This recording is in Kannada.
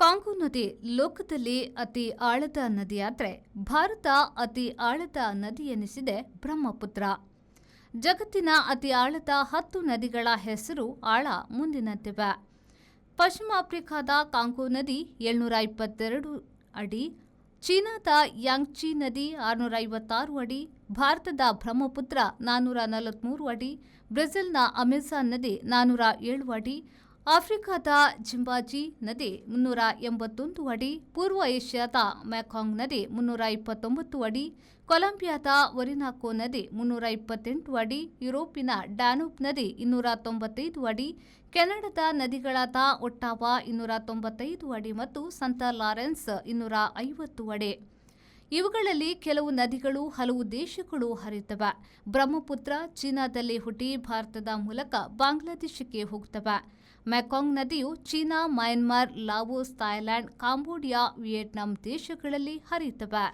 ಕಾಂಗೋ ನದಿ ಲೋಕದಲ್ಲಿ ಅತಿ ಆಳದ ನದಿಯಾದರೆ ಭಾರತ ಅತಿ ಆಳದ ನದಿ ಎನಿಸಿದೆ ಬ್ರಹ್ಮಪುತ್ರ. ಜಗತ್ತಿನ ಅತಿ ಆಳದ 10 ನದಿಗಳ ಹೆಸರು ಆಳ ಮುಂದಿನಂತಿವೆ. ಪಶ್ಚಿಮ ಆಫ್ರಿಕಾದ ಕಾಂಗೋ ನದಿ 722 ಅಡಿ, ಚೀನಾದ ಯಾಂಗ್ಚಿ ನದಿ 656 ಅಡಿ, ಭಾರತದ ಬ್ರಹ್ಮಪುತ್ರ 443 ಅಡಿ, ಬ್ರೆಜಿಲ್ನ ಅಮೆಜಾನ್ ನದಿ 407 ಅಡಿ, ಆಫ್ರಿಕಾದ ಜಿಂಬಾಜಿ ನದಿ 381 ಅಡಿ, ಪೂರ್ವ ಏಷ್ಯಾದ ಮೆಕಾಂಗ್ ನದಿ 329 ಅಡಿ, ಕೊಲಂಬಿಯಾದ ಒರಿನಾಕೋ ನದಿ 328 ಅಡಿ, ಯುರೋಪಿನ ಡ್ಯಾನೂಬ್ ನದಿ 295 ಅಡಿ, ಕೆನಡಾದ ನದಿಗಳಾದ ಒಟ್ಟಾವಾ 295 ಅಡಿ ಮತ್ತು ಸಂತ ಲಾರೆನ್ಸ್ 250 ಅಡಿ. ಇವುಗಳಲ್ಲಿ ಕೆಲವು ನದಿಗಳು ಹಲವು ದೇಶಗಳು ಹರಿಯುತ್ತವೆ. ಬ್ರಹ್ಮಪುತ್ರ ಚೀನಾದಲ್ಲಿ ಹುಟ್ಟಿ ಭಾರತದ ಮೂಲಕ ಬಾಂಗ್ಲಾದೇಶಕ್ಕೆ ಹೋಗುತ್ತವೆ. ಮೆಕಾಂಗ್ ನದಿಯು China, Myanmar, Laos, Thailand, Cambodia, Vietnam ದೇಶಗಳಲ್ಲಿ ಹರಿಯುತ್ತವೆ.